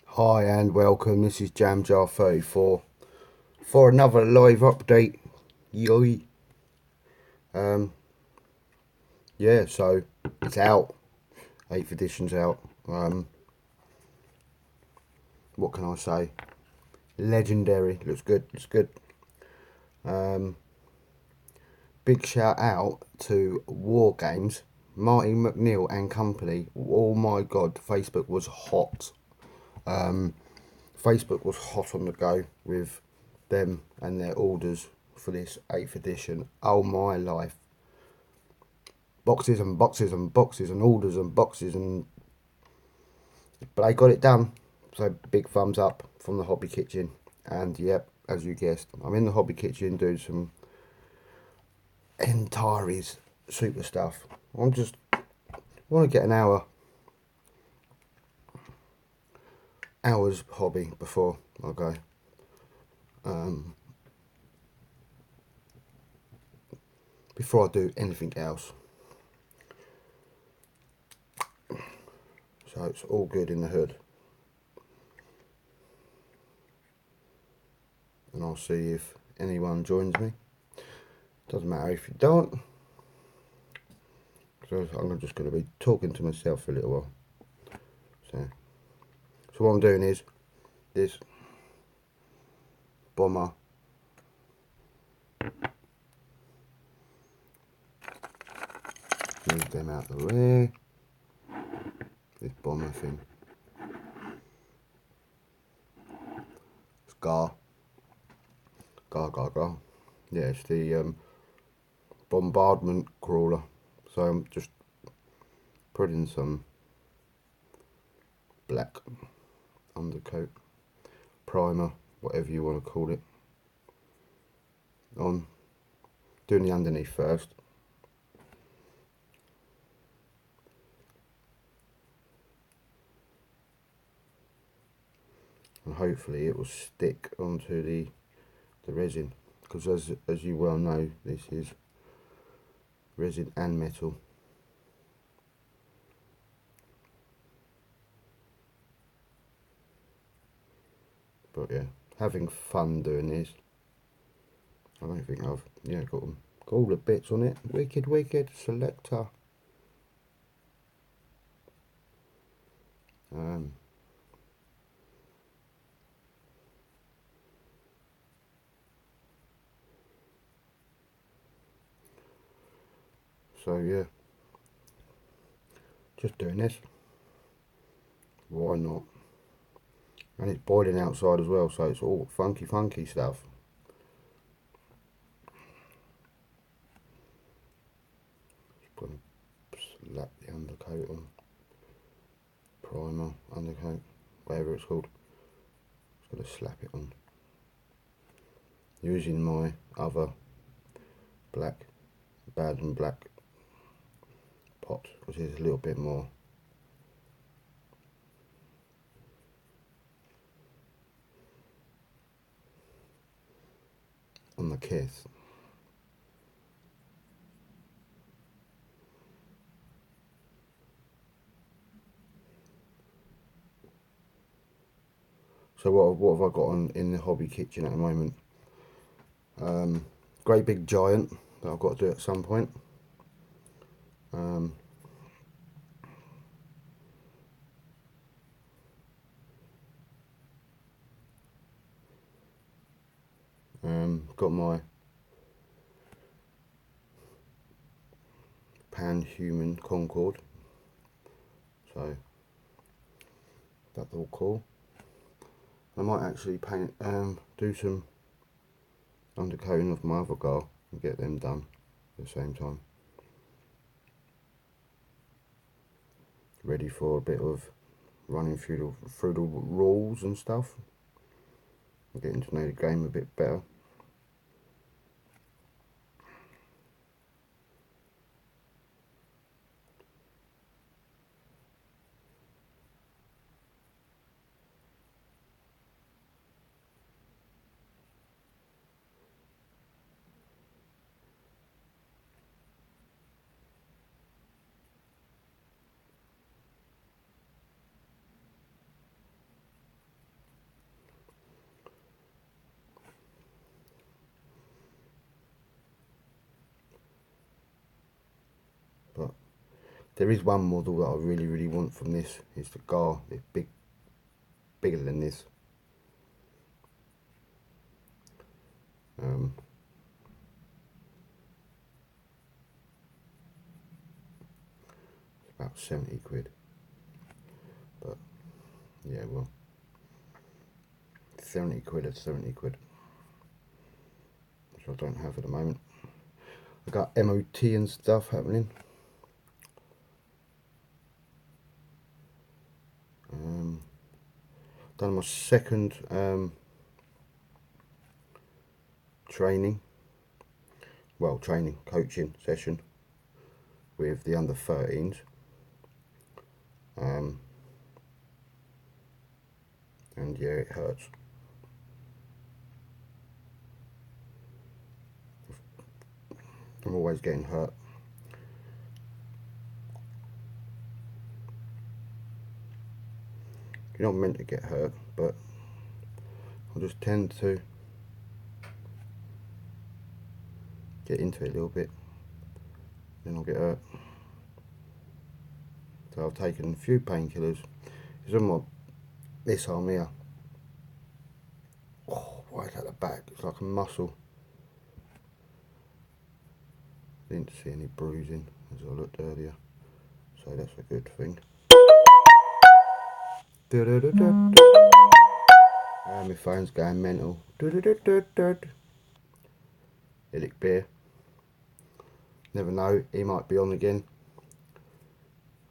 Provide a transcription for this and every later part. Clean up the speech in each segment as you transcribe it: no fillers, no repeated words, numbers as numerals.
Hi and welcome, this is JamJar34 for another live update. Yoi. Um, yeah, so it's out. 8th edition's out. What can I say? Legendary. Looks good. Looks good. Big shout out to War Games, Marty McNeil and company. Oh my god, Facebook was hot. Facebook was hot on the go with them and their orders for this 8th edition. Oh my life. Boxes and boxes and boxes and orders and boxes, and but I got it done. So big thumbs up from the hobby kitchen. And yep, as you guessed, I'm in the hobby kitchen doing some Antares super stuff. I'm just want to get an hours hobby before I go. Before I do anything else. So it's all good in the hood. And I'll see if anyone joins me. Doesn't matter if you don't. So I'm just going to be talking to myself for a little while. So what I'm doing is this bomber. Move them out of the way. This bomber thing. Scar. Gar. Yeah, it's the bombardment crawler. So I'm just putting some black undercoat, primer, whatever you want to call it, on. Doing the underneath first. And hopefully it will stick onto the resin, because as you well know, this is resin and metal. But yeah, having fun doing this. I don't think I've got all the bits on it. Wicked selector. So yeah, just doing this. Why not? And it's boiling outside as well, so it's all funky stuff. Just gonna slap the undercoat on. Primer, undercoat, whatever it's called. Just gonna slap it on. Using my other black, bad and black pot, because there's a little bit more on the kith. So what have I got on in the hobby kitchen at the moment? Great big giant that I've got to do at some point. Got my pan-human Concord, so that's all cool. I might actually paint, do some undercoating of my other guy and get them done at the same time. Ready for a bit of running through the rules and stuff, and getting to know the game a bit better. There is one model that I really want from this. It's the Gar. It's bigger than this. It's about 70 quid. But yeah, well, 70 quid at 70 quid, which I don't have at the moment. I got MOT and stuff happening. Done my second coaching session with the under 13s. And yeah, it hurts. I'm always getting hurt. You're not meant to get hurt, but I just tend to get into it a little bit, then I'll get hurt. So I've taken a few painkillers. It's on this arm here. Oh, right at the back, it's like a muscle. Didn't see any bruising as I looked earlier, so that's a good thing. My phone's going mental. Illick Beer. Never know, he might be on again.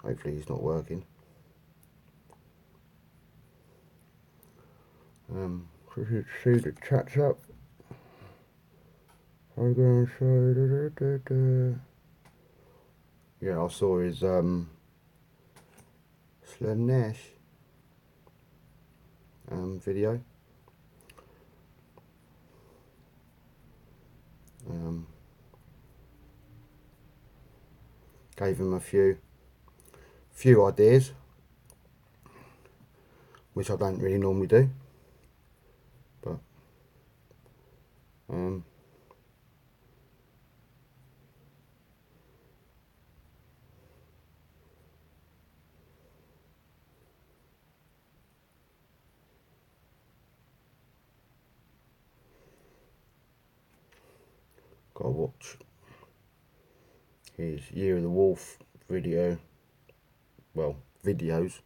Hopefully he's not working. So you should see the chat's up. I'm going to say yeah, I saw his Slim Nash video. Gave him a few ideas, which I don't really normally do, but gotta watch his Year of the Wolf video. Well, videos.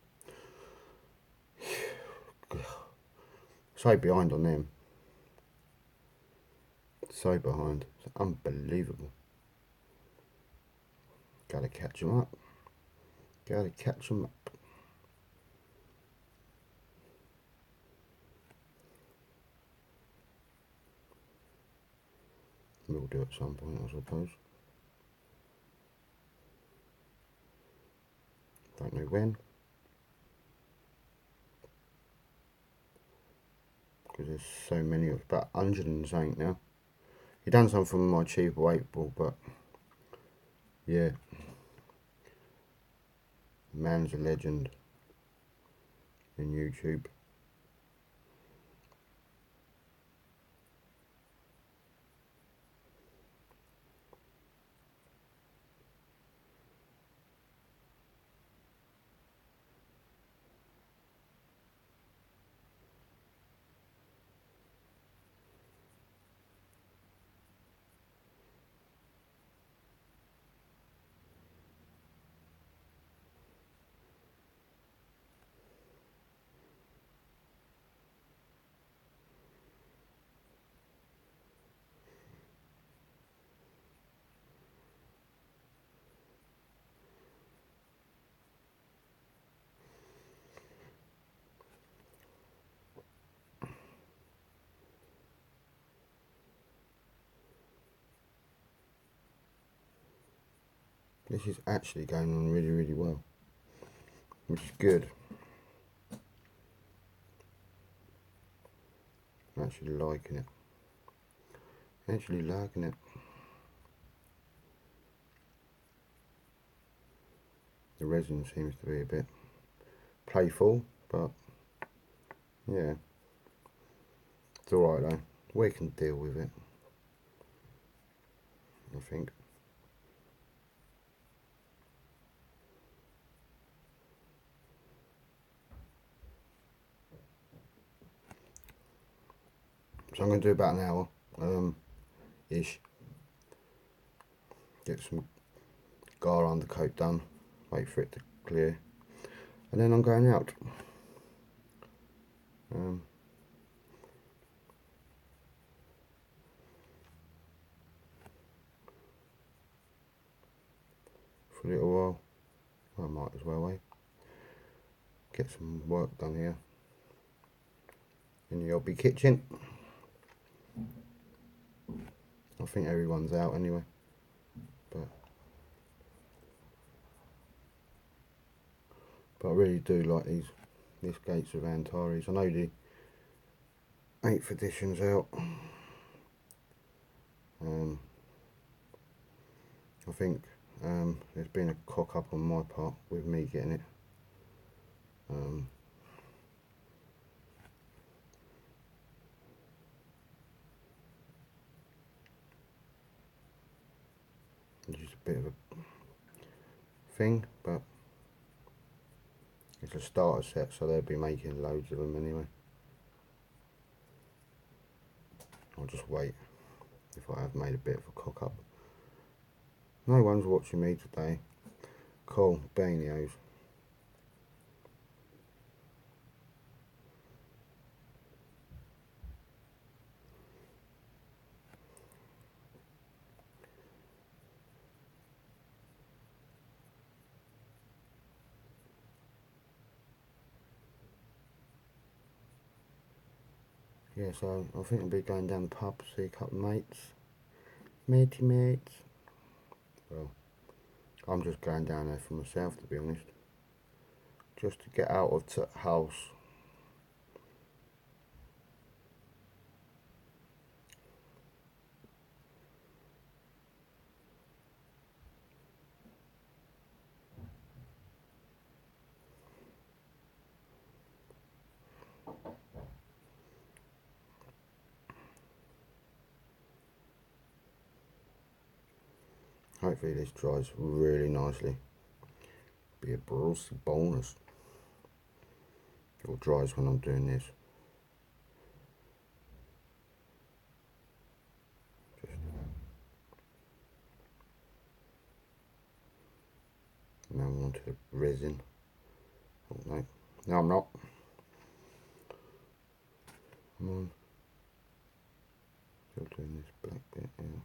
So behind on them. So behind. It's unbelievable. Gotta catch them up. Gotta catch them up. We'll do at some point, I suppose. Don't know when. Because there's so many, about 100 and something now. He done some from my cheaper April, but yeah, man's a legend in YouTube. This is actually going on really well, which is good. I'm actually liking it. The resin seems to be a bit playful, but yeah, it's alright though. We can deal with it, I think. So I'm going to do about an hour ish. Get some gar undercoat done, wait for it to clear, and then I'm going out. For a little while. I might as well get some work done here in the hobby kitchen. I think everyone's out anyway, but I really do like this Gates of Antares. I know the 8th edition's out. I think there's been a cock up on my part with me getting it. It's just a bit of a thing, but it's a starter set, so they'll be making loads of them anyway. I'll just wait if I have made a bit of a cock up. No one's watching me today. Cool, banios. Yeah, so I think I'll be going down the pub to see a couple of mates. Mates. Well, I'm just going down there for myself, to be honest. Just to get out of the house. Hopefully this dries really nicely. Be a Brucey bonus. It dries when I'm doing this. Now I'm onto the resin. Oh no, no I'm not. Come on. Still doing this black bit now.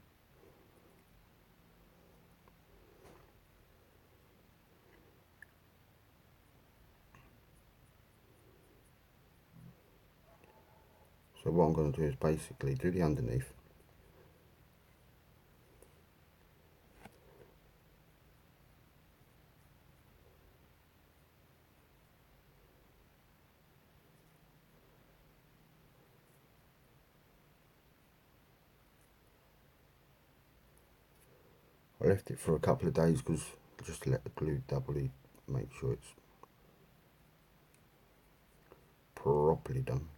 So what I'm going to do is basically do the underneath. I left it for a couple of days because just to let the glue doubly make sure it's properly done.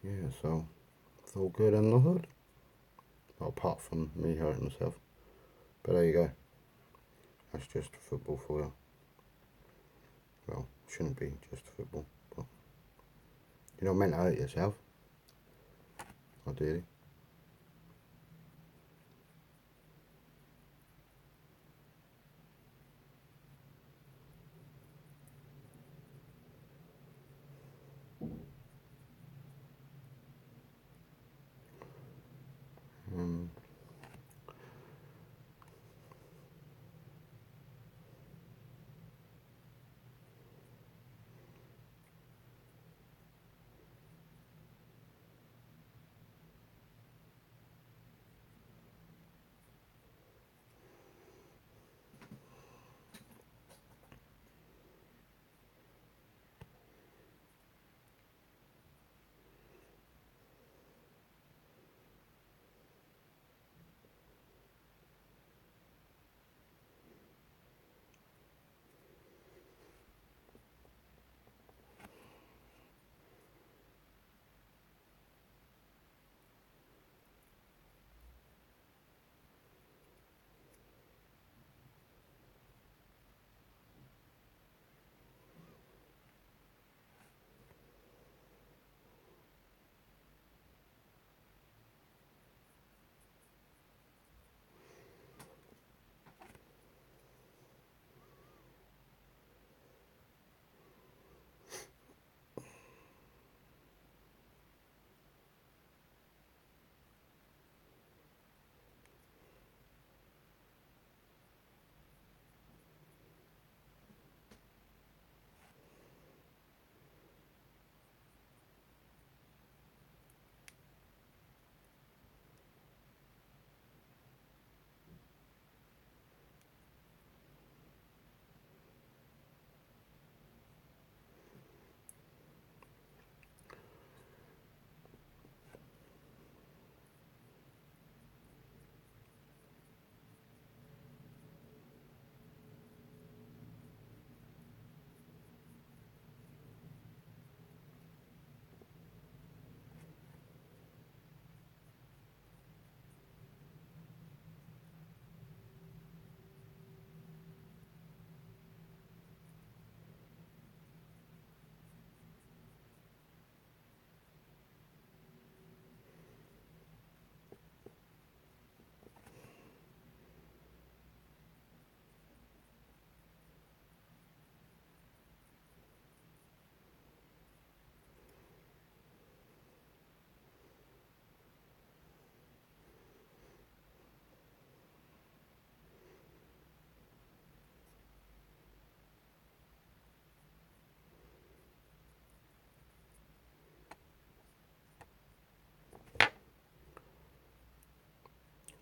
Yeah, so it's all good on the hood. Well, apart from me hurting myself. But there you go. That's just football for you. Well, shouldn't be just football, but You're not meant to hurt yourself, ideally. Um,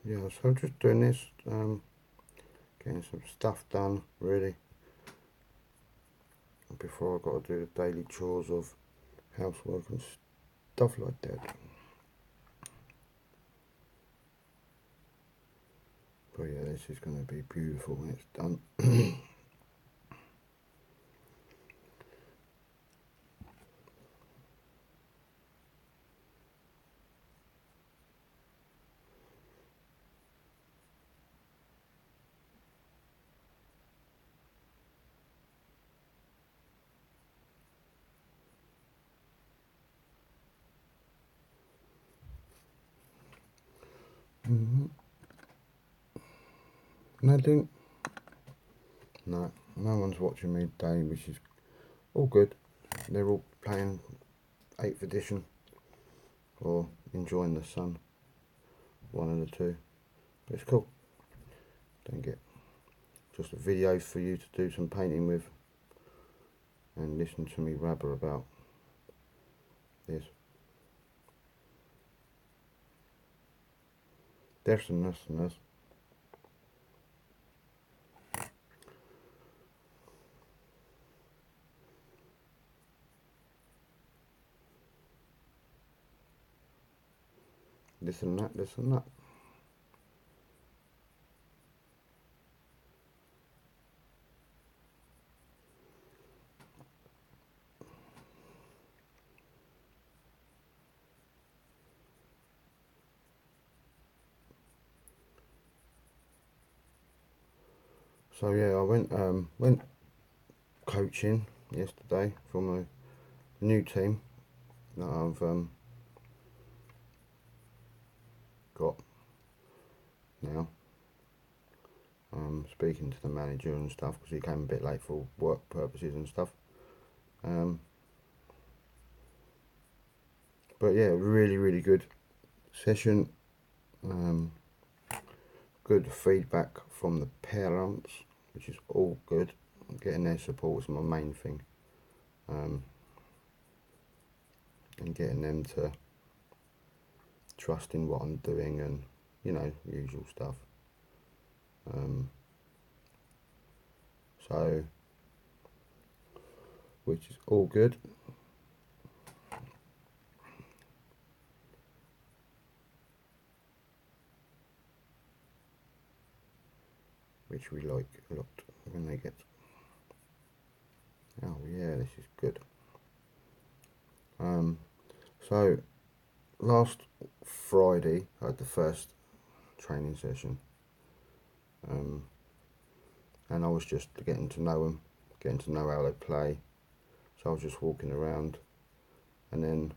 yeah, so I'm just doing this, getting some stuff done, really, before I've got to do the daily chores of housework and stuff like that. But yeah, this is going to be beautiful when it's done. Nothing. No, no one's watching me today, which is all good. They're all playing 8th edition or enjoying the sun, one of the two. But it's cool. Don't get just a video for you to do some painting with and listen to me rabber about this. This and this and this. This and that, this and that. So yeah, I went coaching yesterday from a new team, that I've got now. Speaking to the manager and stuff, because he came a bit late for work purposes and stuff. But yeah, really good session. Good feedback from the parents, which is all good. Getting their support is my main thing. And getting them to trust in what I'm doing and, you know, usual stuff. So, which is all good. Which we like a lot when they get, oh yeah, this is good. So last Friday I had the first training session, and I was just getting to know them, getting to know how they play. So I was just walking around, and then,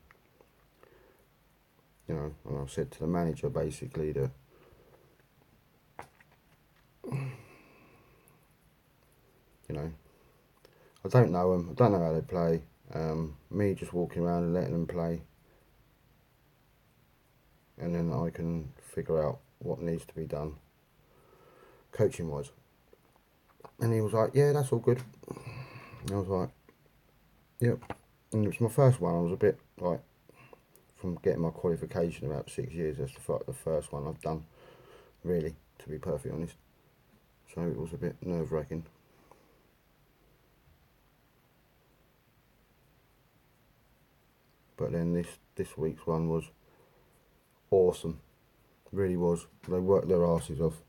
you know, and I said to the manager basically that, you know, I don't know them, I don't know how they play. Me just walking around and letting them play, and then I can figure out what needs to be done coaching wise. And he was like, yeah, that's all good. And I was like, yep. And it was my first one. I was a bit like, from getting my qualification about 6 years, that's the first one I've done, really, to be perfectly honest. So it was a bit nerve-wracking. But then this week's one was awesome. Really was. They worked their asses off.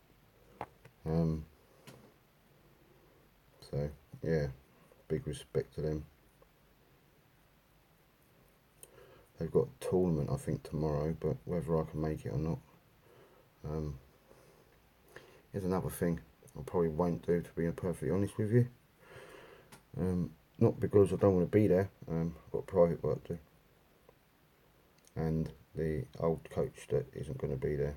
So yeah, big respect to them. They've got a tournament I think tomorrow, but whether I can make it or not is another thing I probably won't do, to be perfectly honest with you. Not because I don't want to be there. I've got private work to do, and the old coach that isn't going to be there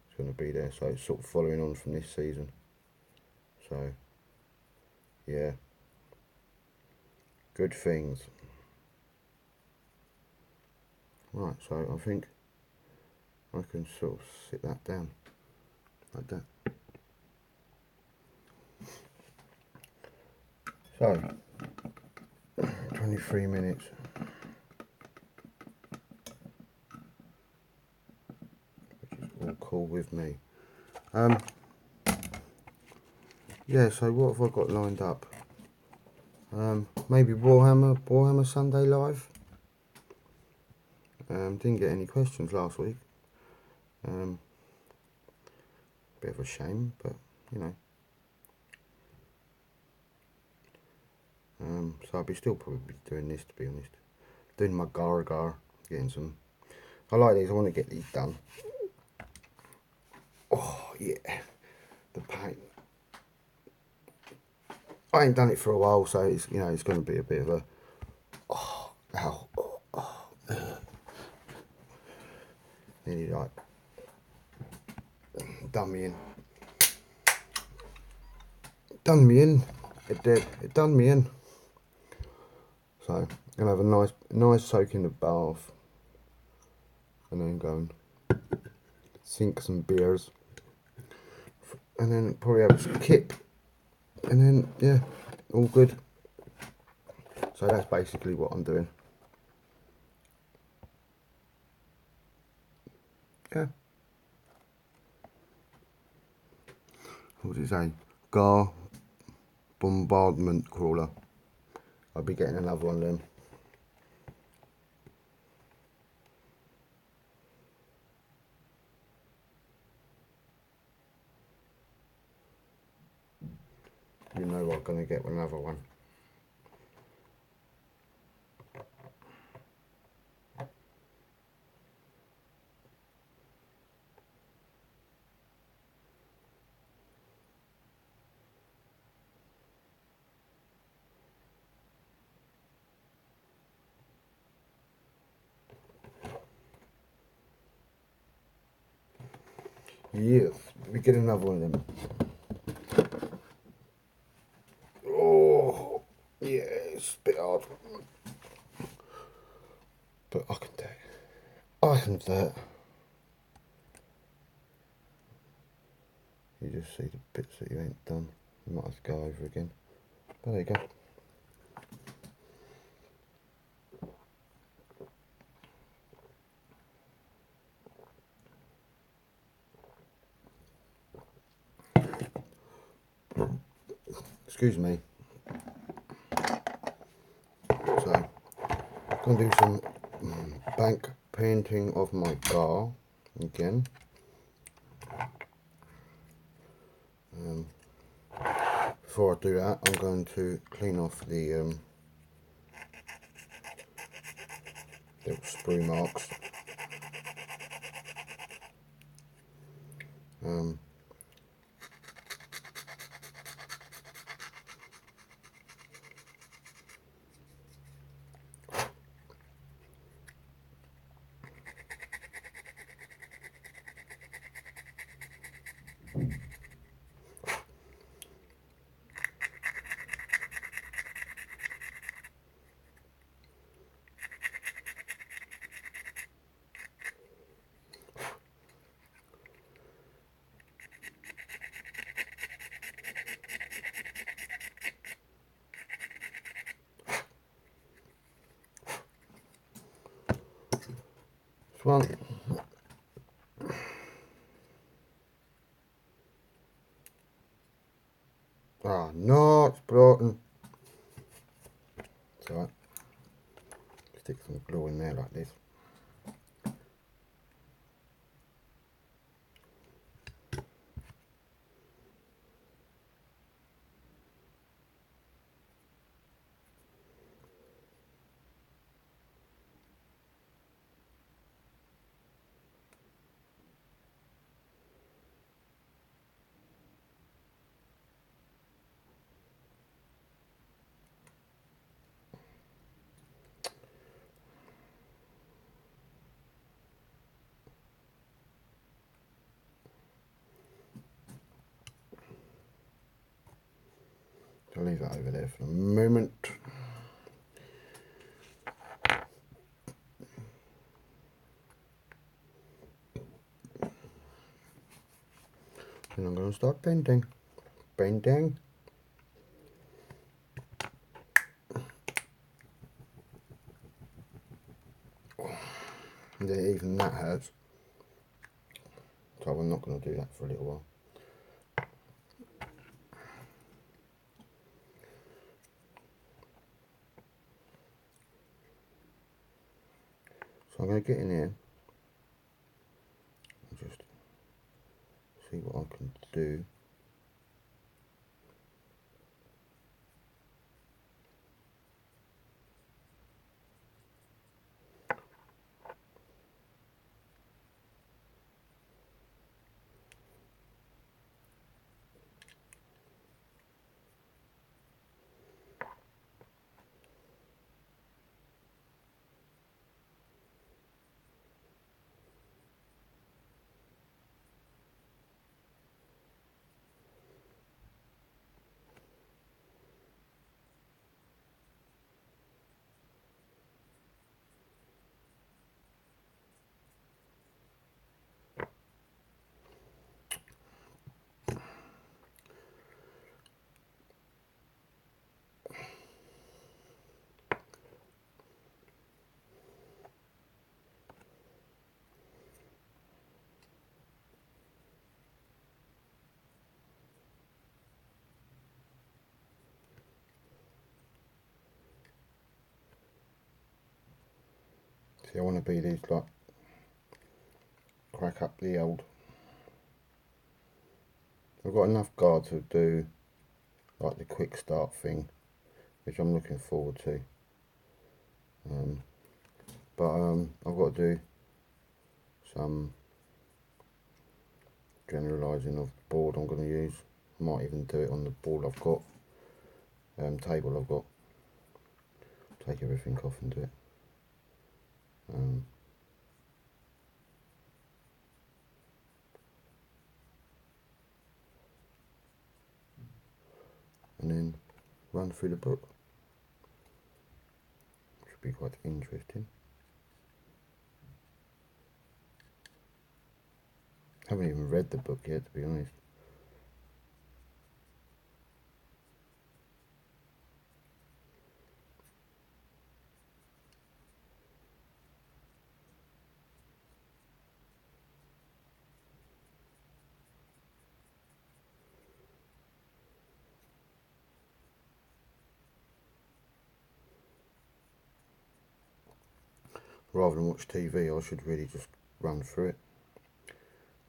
is going to be there, so it's sort of following on from this season. So yeah, good things. Right, so I think I can sort of sit that down like that. So 23 minutes. Which is all cool with me. Yeah, so what have I got lined up? Maybe Warhammer Sunday Live. Didn't get any questions last week. Bit of a shame, but you know. So I'll be still probably doing this, to be honest. Doing my gar, getting some. I like these. I want to get these done. Oh yeah, the paint. I ain't done it for a while, so it's, you know, it's going to be a bit of a. Oh, ow, nearly like done me in. Done me in. It did. It done me in. So I'm gonna have a nice soak in the bath, and then go and sink some beers, and then probably have a kip, and then yeah, all good. So that's basically what I'm doing. Yeah. What does it say? Gar bombardment crawler. I'll be getting another one of them. You know what, I'm gonna get another one. Yes, we get another one of them. Oh, yeah, it's a bit hard. But I can do it. I can do it. You just see the bits that you ain't done. You might have to go over again. But there you go. Excuse me. So, I'm going to do some bank painting of my car again. Before I do that, I'm going to clean off the little sprue marks. This one. Ah, no, it's broken. It's alright. Stick some glue in there like this. I'll leave that over there for a moment. And I'm going to start painting. Painting. Yeah, even that hurts. So I'm not going to do that for a little while. So I'm going to get in here and just see what I can do. See, I want to be these like crack up the old. I've got enough guard to do like the quick start thing, which I'm looking forward to. But I've got to do some generalising of the board I'm going to use. I might even do it on the board I've got, table I've got. Take everything off and do it. and then run through the book. Should be quite interesting. Haven't even read the book yet, to be honest. Rather than watch TV, I should really just run through it.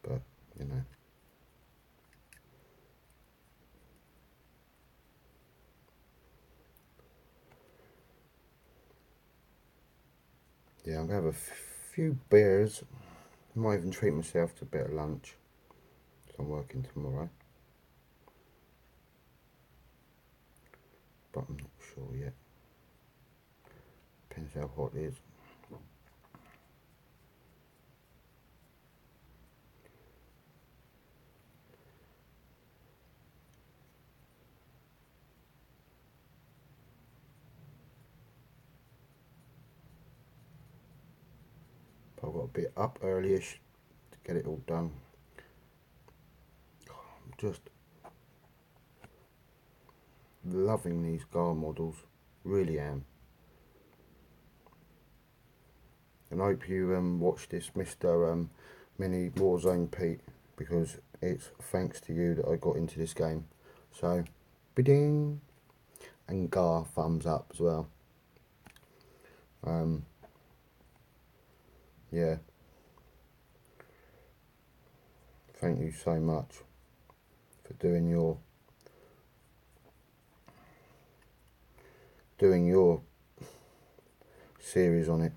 But, you know. Yeah, I'm going to have a few beers. I might even treat myself to a bit of lunch. So I'm working tomorrow. But I'm not sure yet. Depends how hot it is. But I've got a bit up early-ish to get it all done. I'm just loving these Gar models. Really am. And I hope you watch this, Mr. Mini Warzone Pete, because it's thanks to you that I got into this game. So, bidding, and Gar thumbs up as well. Yeah, thank you so much for doing your series on it,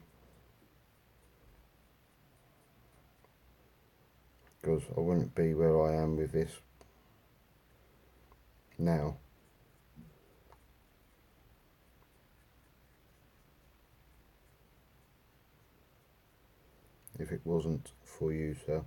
because I wouldn't be where I am with this now if it wasn't for you, sir.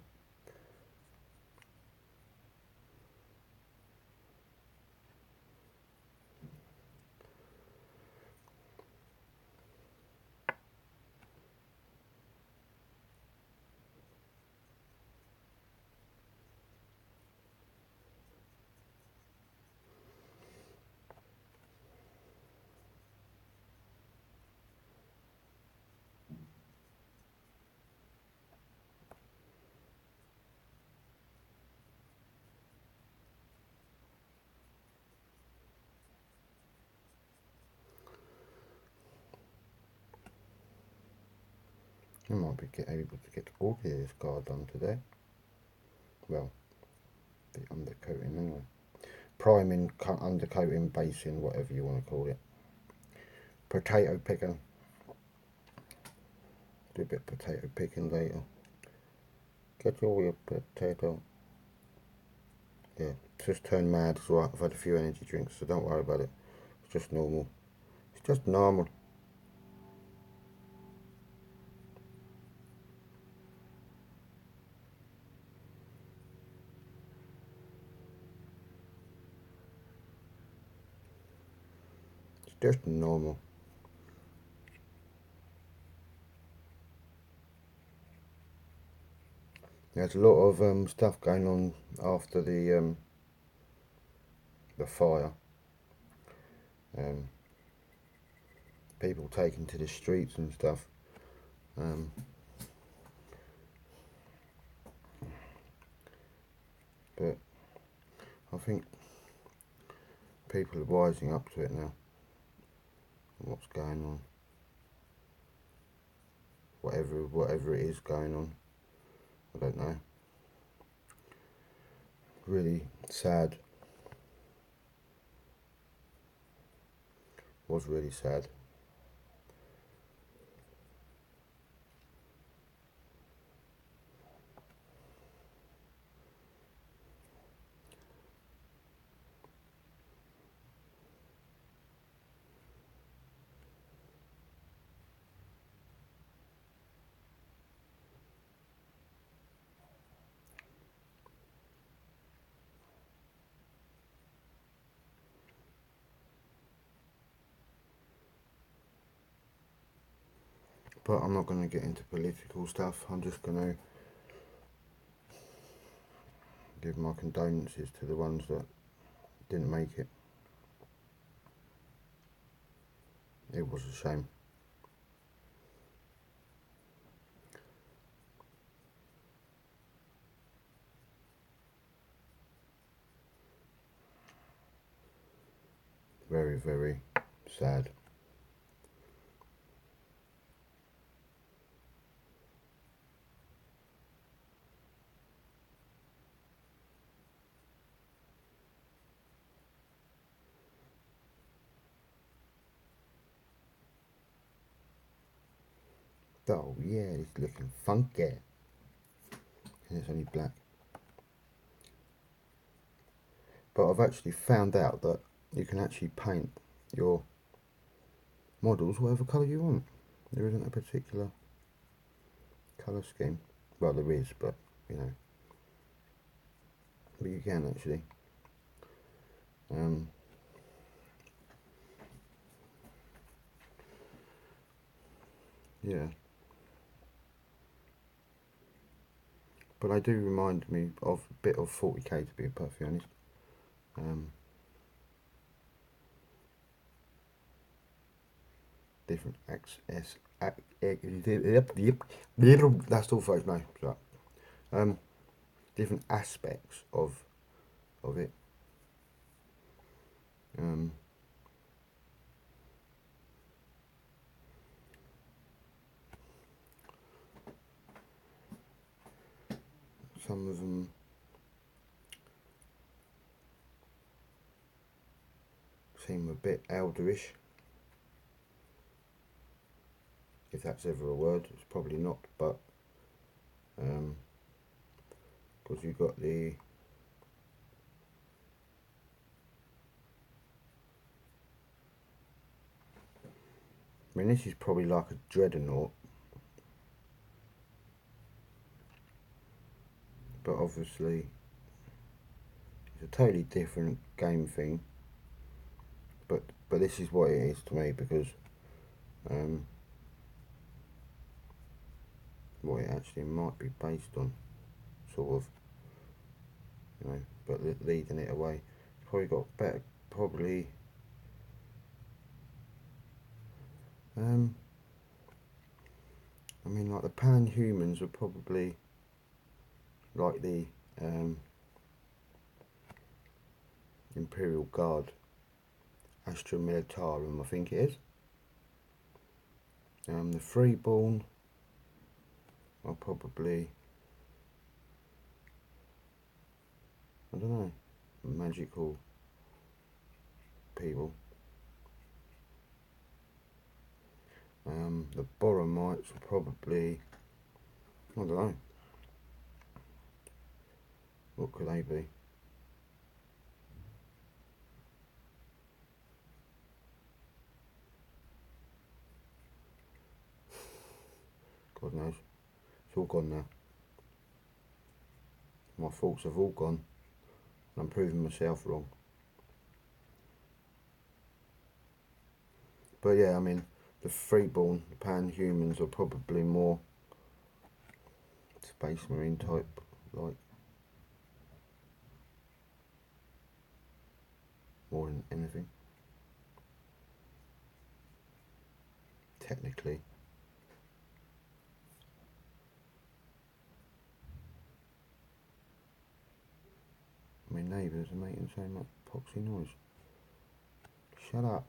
I might be able to get all of this car done today. Well, the undercoating anyway. Priming, undercoating, basing, whatever you want to call it. Potato picking. Do a bit of potato picking later. Get all your potato. Yeah, just turned mad as well. I've had a few energy drinks, so don't worry about it. It's just normal. It's just normal. It's just normal. There's a lot of stuff going on after the fire. People taking to the streets and stuff. But I think people are wising up to it now. What's going on? Whatever it is going on. I don't know. Really sad. Was really sad. But I'm not going to get into political stuff. I'm just going to give my condolences to the ones that didn't make it. It was a shame. Very, very sad. Oh yeah, it's looking funky. And it's only black. But I've actually found out that you can actually paint your models whatever colour you want. There isn't a particular colour scheme. Well, there is, but you know. But you can actually. Yeah. But they do remind me of a bit of 40k, to be perfectly honest. Different access. That's still folks. No, sorry. Different aspects of it. Some of them seem a bit elderish, if that's ever a word. It's probably not, but because you've got the I mean, this is probably like a dreadnought, but obviously it's a totally different game thing. But this is what it is to me, because what it actually might be based on, sort of, you know. But leading it away, it's probably got better, probably. I mean, like the pan-humans are probably like the Imperial Guard, Astra Militarum, I think it is. The Freeborn are probably, I don't know, magical people. The Boromites are probably, I don't know, what could they be? God knows. It's all gone now. My thoughts have all gone, and I'm proving myself wrong. But yeah, I mean, the Freeborn, the pan-humans are probably more Space Marine type, like, more than anything. Technically. My neighbours are making so much poxy noise. Shut up.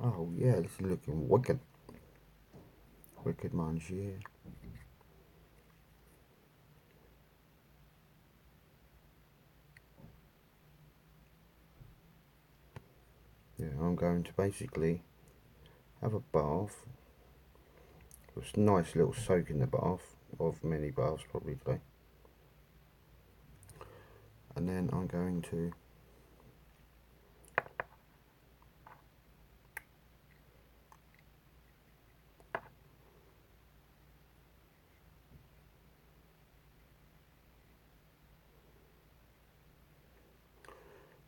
Oh yeah, this is looking wicked. Wicked man's, yeah. Yeah, I'm going to basically have a bath, It's a nice little soak in the bath, of many baths probably today. And then I'm going to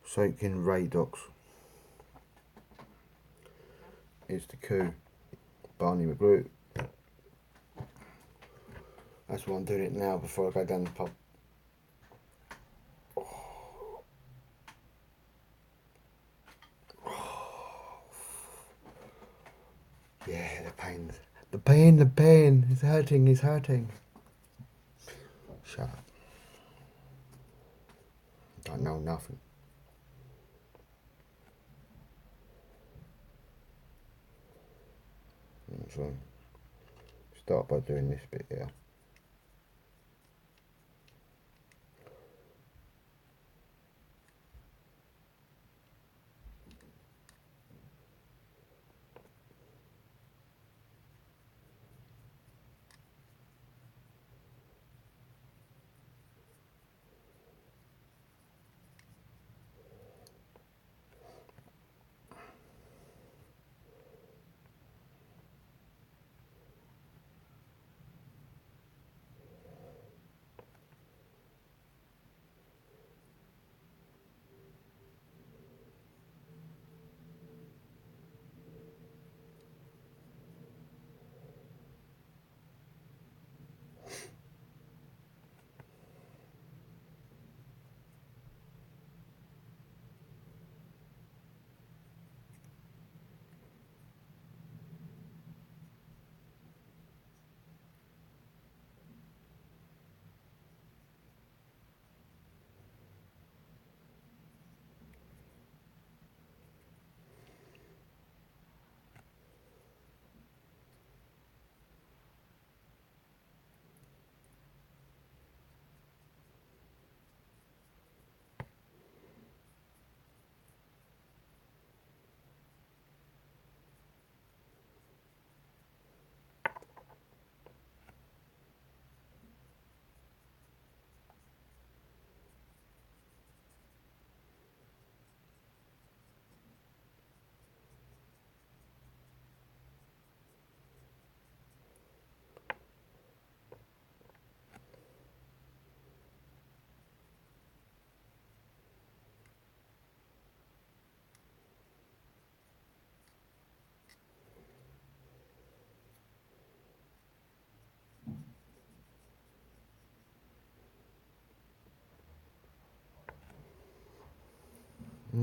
soak in Radox. It's the coup, Barney McGrew. That's why I'm doing it now before I go down the pub. Yeah, the pain, it's hurting, Shut up. Don't know nothing. So, start by doing this bit here.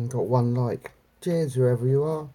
Got one like. Cheers, whoever you are.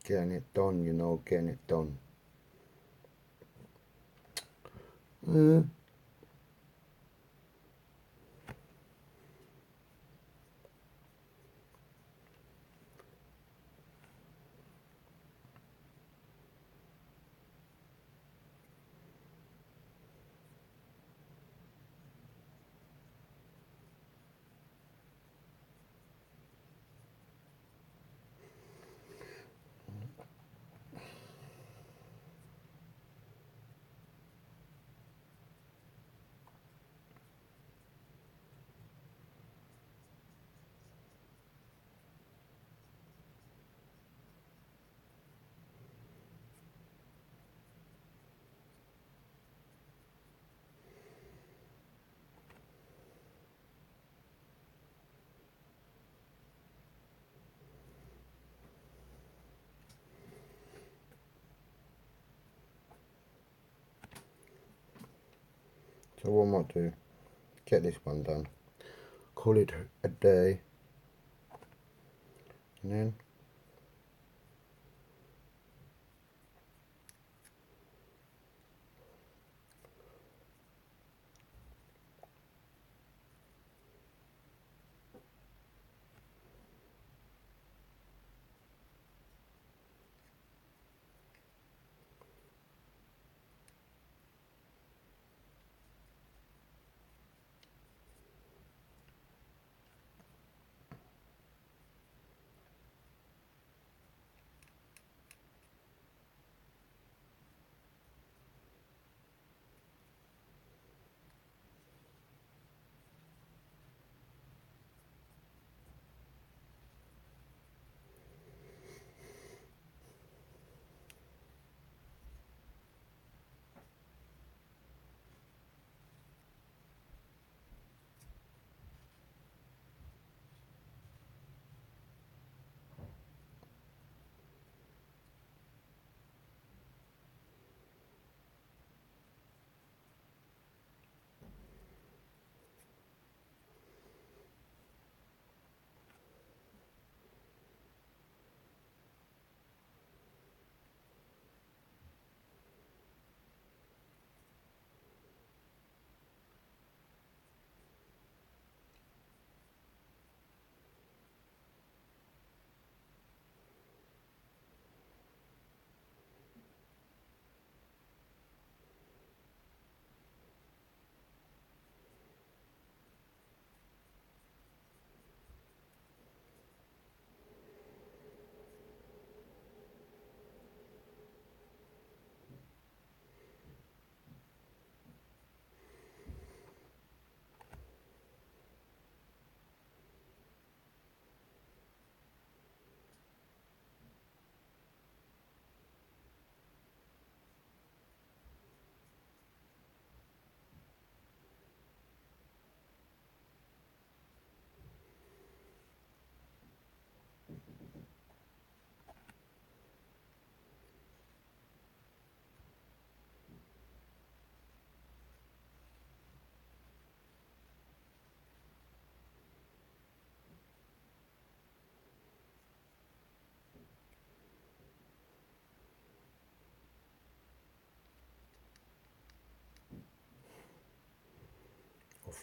Getting it done, you know, getting it done. So what I might do, get this one done, call it a day, and then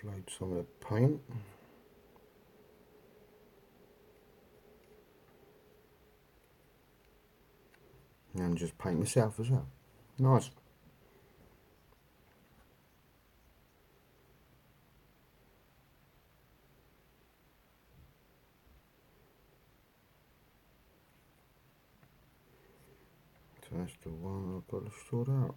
offload some of the paint. And just paint myself as well. Nice. So that's the one I've got to sort out.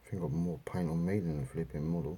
I think I've got more paint on me than the flipping model.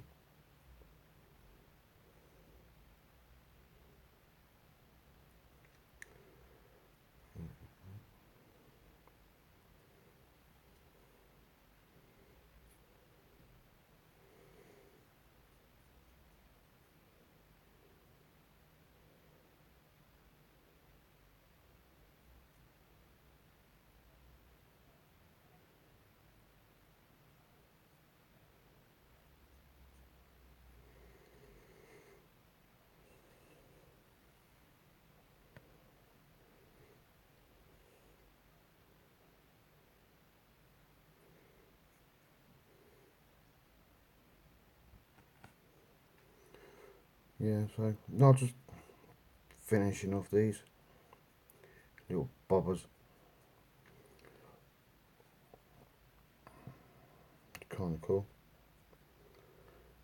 Yeah, so now just finishing off these little bobbers. Kind of cool.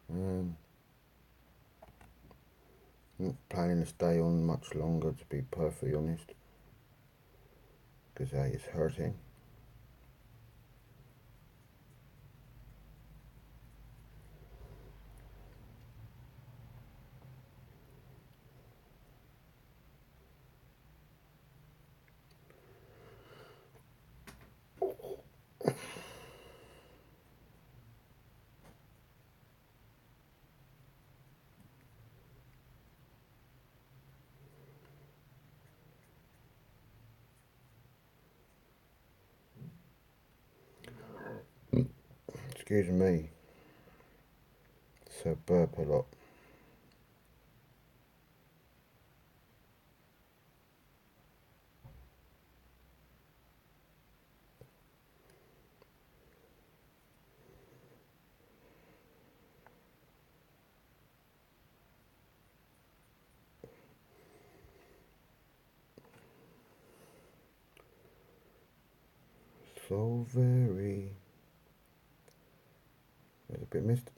I'm not planning to stay on much longer, to be perfectly honest, because it's hurting. Excuse me, so burp a lot. So very. There's a bit missed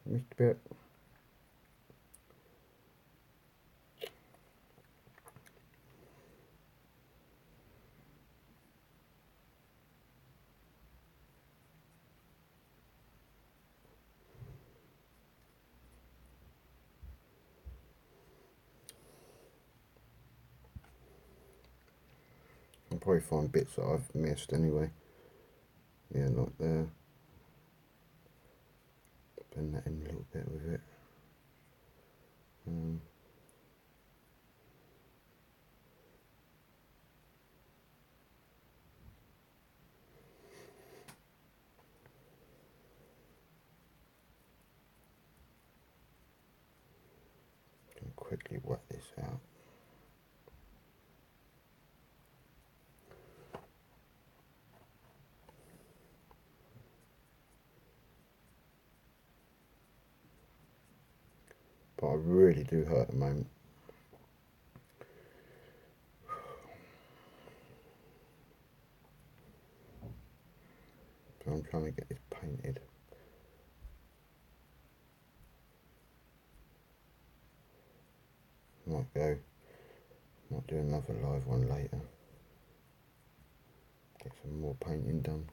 a bit. I'll probably find bits that I've missed anyway. Yeah, not there. Blend that in a little bit with it. Quickly wet this out. But I really do hurt at the moment. So I'm trying to get this painted. Might do another live one later. Get some more painting done.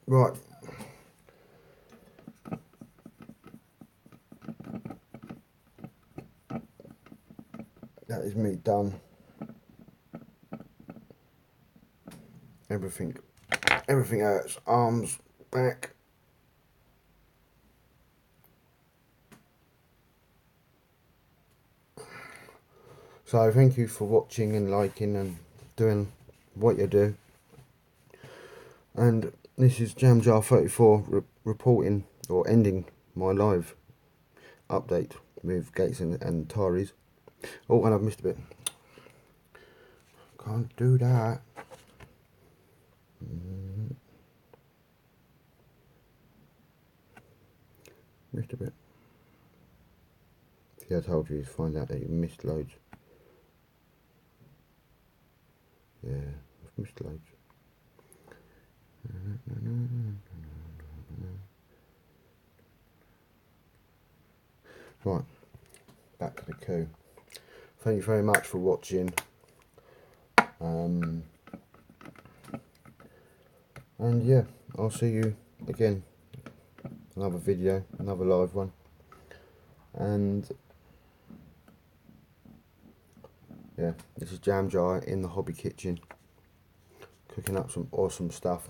Right. That is me done. Everything hurts. Arms, back. So thank you for watching and liking and doing what you do. And this is JamJar34 reporting or ending my live update with Gates and Antares. Oh, and I've missed a bit. Can't do that. missed a bit. See, I told you, is find out that you missed loads. Yeah, I've missed loads. Right, back to the coup. Thank you very much for watching. And yeah, I'll see you again. Another video, another live one. And yeah, this is Jam Jar in the hobby kitchen, cooking up some awesome stuff,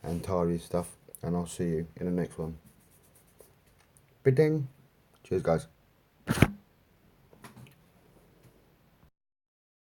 Antares stuff. And I'll see you in the next one. Biding. Cheers, guys.